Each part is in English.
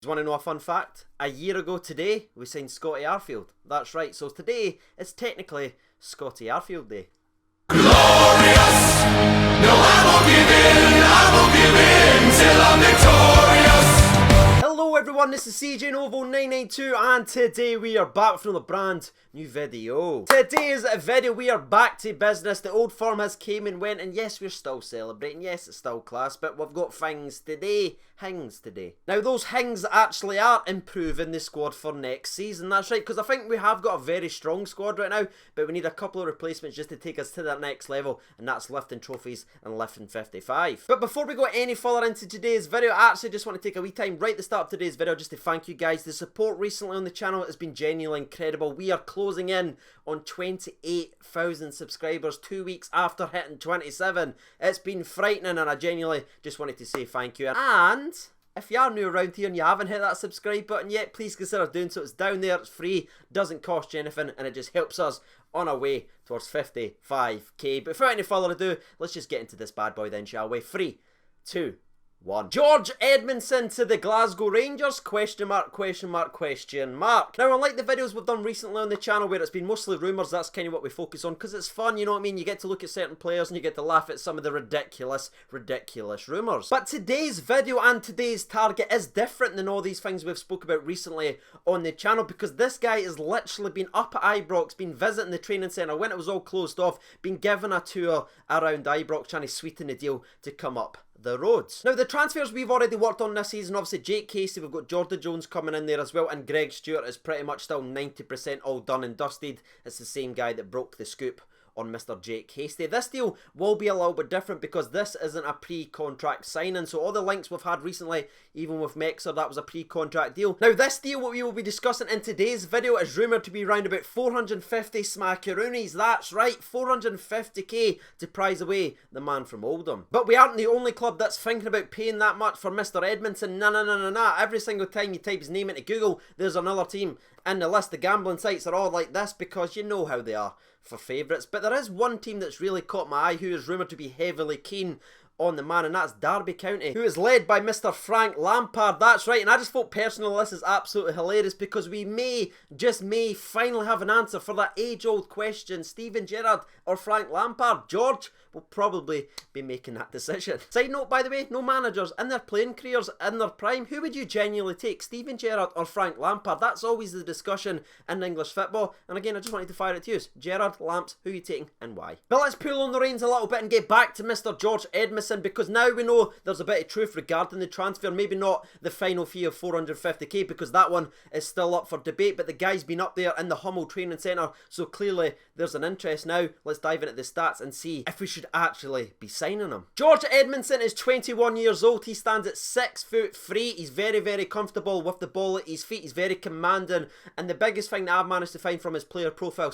You want to know a fun fact? A year ago today, we signed Scotty Arfield. That's right, so today is technically Scotty Arfield Day. Glorious! No, I won't give in till I'm victorious! Hello everyone, this is CJ Novo992 and today we are back with another brand new video. Today's video we are back to business. The old firm has came and went, and yes, we're still celebrating, yes, it's still class, but we've got things today. Now those things actually are improving the squad for next season, that's right, because I think we have got a very strong squad right now, but we need a couple of replacements just to take us to that next level, and that's lifting trophies and lifting 55. But before we go any further into today's video, I actually just want to take a wee time right at the start of today's video just to thank you guys. The support recently on the channel has been genuinely incredible. We are closing in on 28,000 subscribers 2 weeks after hitting 27. It's been frightening, and I genuinely just wanted to say thank you. And if you are new around here and you haven't hit that subscribe button yet, please consider doing so. It's down there, it's free, doesn't cost you anything, and it just helps us on our way towards 55k. But without any further ado, let's just get into this bad boy then, shall we? 3, 2, 1. George Edmundson to the Glasgow Rangers? Question mark, question mark, question mark. Now, unlike the videos we've done recently on the channel where it's been mostly rumours, that's kind of what we focus on because it's fun, you know what I mean? You get to look at certain players and you get to laugh at some of the ridiculous rumours. But today's video and today's target is different than all these things we've spoke about recently on the channel, because this guy has literally been up at Ibrox, been visiting the training centre when it was all closed off, been given a tour around Ibrox trying to sweeten the deal to come up the roads. Now, the transfers we've already worked on this season, obviously Jake Casey, we've got Jordan Jones coming in there as well, and Greg Stewart is pretty much still 90% all done and dusted. It's the same guy that broke the scoop on Mr. Jake Hasty. This deal will be a little bit different because this isn't a pre-contract signing, so all the links we've had recently, even with Mexer, that was a pre-contract deal. Now, this deal what we will be discussing in today's video is rumoured to be around about 450 smackaroonies. That's right, 450k to prize away the man from Oldham. But we aren't the only club that's thinking about paying that much for Mr. Edmundson. No. Every single time you type his name into Google, there's another team in the list. The gambling sites are all like this because you know how they are for favourites. But there is one team that's really caught my eye who is rumoured to be heavily keen on the man, and that's Derby County, who is led by Mr. Frank Lampard. That's right, and I just thought personally this is absolutely hilarious because we may, just may, finally have an answer for that age-old question: Steven Gerrard or Frank Lampard? George will probably be making that decision. Side note, by the way, no managers in their playing careers in their prime, who would you genuinely take, Steven Gerrard or Frank Lampard? That's always the discussion in English football, and again, I just wanted to fire it to you. Gerrard, Lamps, who are you taking and why? But let's pull on the reins a little bit and get back to Mr. George Edmundson, because now we know there's a bit of truth regarding the transfer. Maybe not the final fee of 450k, because that one is still up for debate, but the guy's been up there in the Hummel training centre, so clearly there's an interest. Now let's dive into the stats and see if we should actually be signing him. George Edmundson is 21 years old. He stands at 6'3". He's very comfortable with the ball at his feet. He's very commanding, and the biggest thing that I've managed to find from his player profile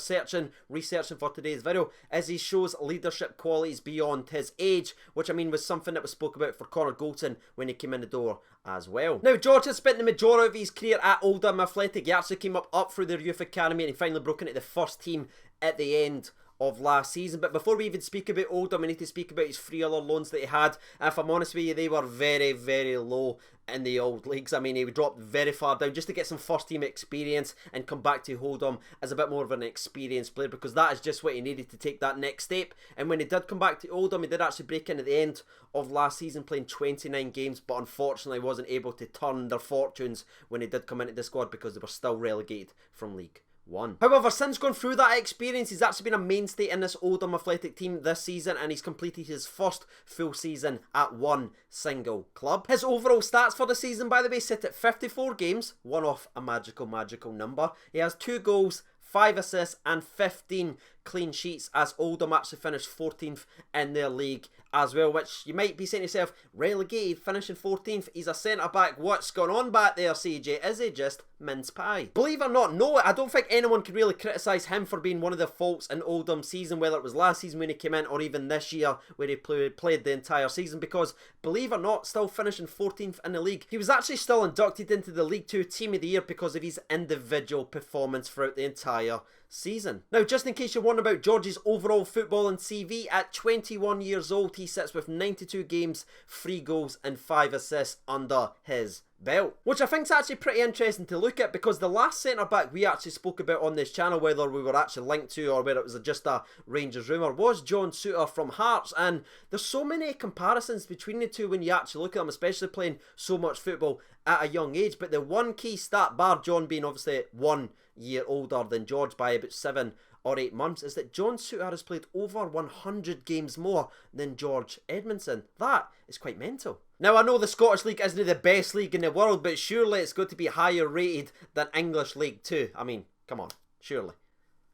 researching for today's video is he shows leadership qualities beyond his age, which I mean was something that was spoke about for Connor Goldson when he came in the door as well. Now, George has spent the majority of his career at Oldham Athletic. He actually came up through their youth academy and he finally broke into the first team at the end of last season. But before we even speak about Oldham, we need to speak about his 3 other loans that he had, and if I'm honest with you, they were very low in the old leagues. I mean, he dropped very far down just to get some first team experience and come back to Oldham as a bit more of an experienced player, because that is just what he needed to take that next step. And when he did come back to Oldham, he did actually break in at the end of last season playing 29 games, but unfortunately wasn't able to turn their fortunes when he did come into the squad because they were still relegated from League One. However, since going through that experience, he's actually been a mainstay in this Oldham Athletic team this season, and he's completed his first full season at one single club. His overall stats for the season, by the way, sit at 54 games, one off a magical number. He has 2 goals, 5 assists and 15 clean sheets, as Oldham actually finished 14th in their league as well, which you might be saying to yourself, relegated, finishing 14th, he's a centre-back, what's going on back there, CJ? Is he just mince pie? Believe it or not, no, I don't think anyone can really criticise him for being one of the faults in Oldham's season, whether it was last season when he came in or even this year where he played the entire season, because, believe it or not, still finishing 14th in the league. He was actually still inducted into the League 2 Team of the Year because of his individual performance throughout the entire season. Now, just in case you're wondering about George's overall footballing CV, at 21 years old, he sits with 92 games, 3 goals and 5 assists under his belt, which I think is actually pretty interesting to look at, because the last centre-back we actually spoke about on this channel, whether we were actually linked to or whether it was just a Rangers rumour, was John Souttar from Hearts, and there's so many comparisons between the two when you actually look at them, especially playing so much football at a young age. But the one key stat, bar John being obviously 1 year older than George by about 7 or 8 months, is that John Souttar has played over 100 games more than George Edmundson. That is quite mental. Now, I know the Scottish League isn't the best league in the world, but surely it's got to be higher rated than English League 2. I mean, come on, surely.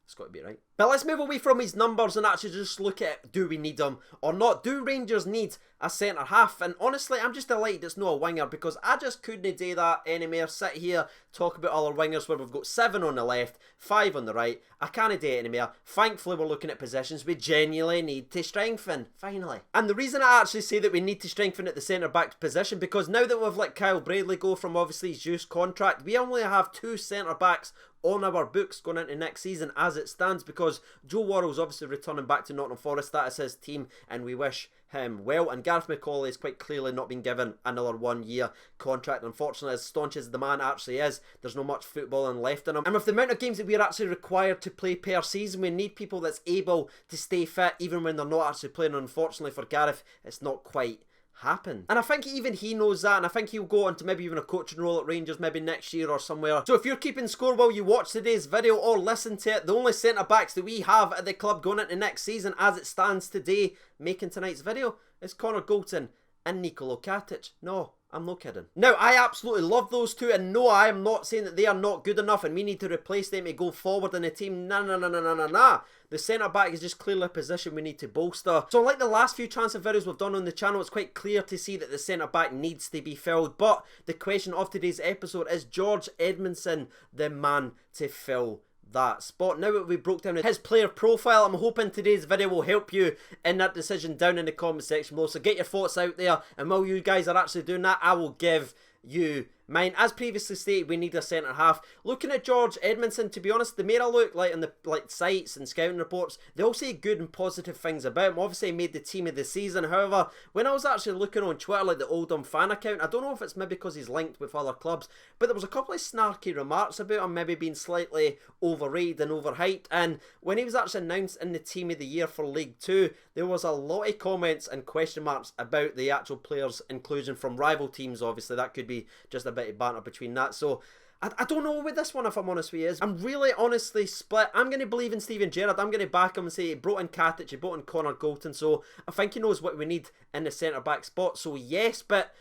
It's got to be right. But let's move away from his numbers and actually just look at, do we need him or not? Do Rangers need a centre half? And honestly, I'm just delighted it's not a winger, because I just couldn't do that anymore. Sit here, talk about other wingers where we've got 7 on the left, 5 on the right. I can't do it anymore. Thankfully, we're looking at positions we genuinely need to strengthen, finally. And the reason I actually say that we need to strengthen at the centre-back position, because now that we've let Kyle Bradley go from obviously his youth contract, we only have 2 centre-backs on our books going into next season as it stands, because Joe Worrell's obviously returning back to Nottingham Forest. That is his team and we wish him well. And Gareth McAuley has quite clearly not been given another 1 year contract. Unfortunately, as staunch as the man actually is, there's not much footballing left in him. And with the amount of games that we're actually required to play per season, we need people that's able to stay fit even when they're not actually playing. Unfortunately for Gareth, it's not quite happen. And I think even he knows that, and I think he'll go on to maybe even a coaching role at Rangers maybe next year or somewhere. So if you're keeping score while you watch today's video or listen to it, the only centre backs that we have at the club going into next season as it stands today, making tonight's video, is Connor Goldson and Nikola Katic. No, I'm not kidding. Now, I absolutely love those two, and no, I am not saying that they are not good enough and we need to replace them to go forward in the team. Nah. The centre-back is just clearly a position we need to bolster. So like the last few transfer videos we've done on the channel, it's quite clear to see that the centre-back needs to be filled. But the question of today's episode, is George Edmundson the man to fill that spot? Now that we broke down his player profile, I'm hoping today's video will help you in that decision down in the comment section below. So get your thoughts out there, and while you guys are actually doing that, I will give you mine. As previously stated, we need a centre half. Looking at George Edmundson, to be honest, the more I look like on the sites and scouting reports, they all say good and positive things about him. Obviously, he made the team of the season. However, when I was actually looking on Twitter, like the Oldham fan account, I don't know if it's maybe because he's linked with other clubs, but there was a couple of snarky remarks about him maybe being slightly overrated and overhyped. And when he was actually announced in the team of the year for League 2, there was a lot of comments and question marks about the actual players' inclusion from rival teams. Obviously, that could be just a bit of banter between that. So I don't know with this one, if I'm honest with you. I'm really honestly split. I'm going to believe in Steven Gerrard. I'm going to back him and say he brought in Katic, he brought in Connor Goldson, so I think he knows what we need in the centre-back spot. So yes, but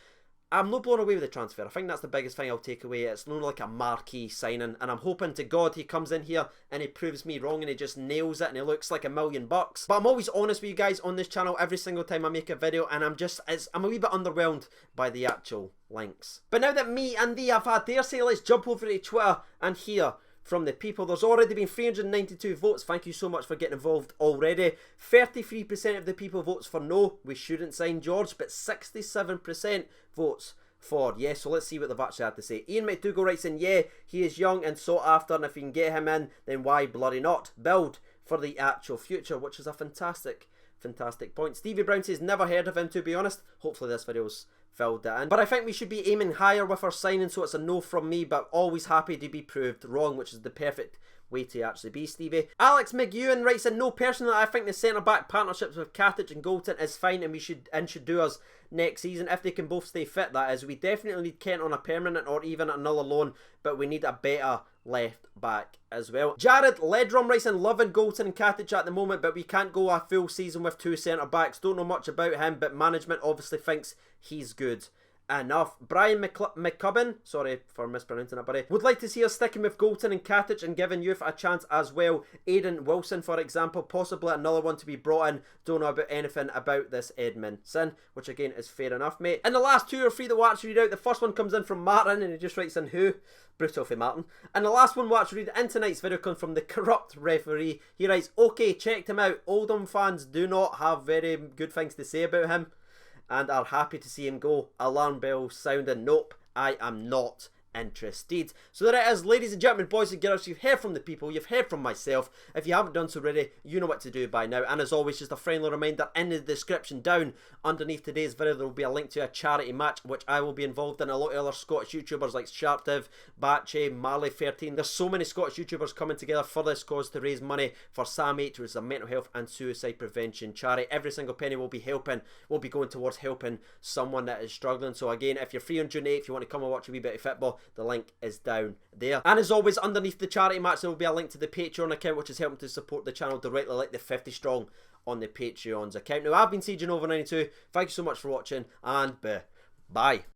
I'm not blown away with the transfer. I think that's the biggest thing I'll take away. It's not like a marquee signing, and I'm hoping to God he comes in here and he proves me wrong and he just nails it and he looks like $1 million. But I'm always honest with you guys on this channel every single time I make a video, and I'm a wee bit underwhelmed by the actual links. But now that me and thee have had their say, let's jump over to Twitter and hear from the people. There's already been 392 votes. Thank you so much for getting involved already. 33% of the people votes for no, we shouldn't sign George, but 67% votes for yes. So let's see what they've actually had to say. Ian McDougall writes in, yeah, he is young and sought after, and if you can get him in, then why bloody not? Build for the actual future, which is a fantastic point. Stevie Brown says, never heard of him, to be honest. Hopefully this video's filled that in. But I think we should be aiming higher with our signing, so it's a no from me, but always happy to be proved wrong, which is the perfect way to actually be, Stevie. Alex McEwen writes in, no, personally I think the centre-back partnerships with Katic and Goldson is fine, and should do us next season if they can both stay fit, that is. We definitely need Kent on a permanent or even another loan, but we need a better left back as well. Jared Ledrum writes in, loving Goldson and Katic at the moment, but we can't go a full season with 2 centre backs. Don't know much about him, but management obviously thinks he's good enough. Brian McCubbin, sorry for mispronouncing it, buddy, would like to see us sticking with Goldson and Katic and giving youth a chance as well. Aidan Wilson, for example, possibly another one to be brought in. Don't know about anything about this Edmundson, which again is fair enough, mate. And the last 2 or 3 that we'll actually read out, the first one comes in from Martin, and he just writes in, who? Brutal for Martin. And the last one we'll actually read in tonight's video comes from the corrupt referee. He writes, okay, checked him out. Oldham fans do not have very good things to say about him and are happy to see him go. Alarm bell sounding. Nope, I am not interested. So there it is, ladies and gentlemen, boys and girls. You've heard from the people, you've heard from myself. If you haven't done so already, you know what to do by now. And as always, just a friendly reminder, in the description down underneath today's video, there will be a link to a charity match which I will be involved in. A lot of other Scottish YouTubers like Sharpdiv, Batchy, Marley13. There's so many Scottish YouTubers coming together for this cause to raise money for SAM 8, which is a mental health and suicide prevention charity. Every single penny will be going towards helping someone that is struggling. So again, if you're free on June 8th, if you want to come and watch a wee bit of football, the link is down there. And as always, underneath the charity match, there will be a link to the Patreon account, which is helping to support the channel directly, like the 50 strong on the Patreon's account. Now, I've been CJNova92. Thank you so much for watching, and bye.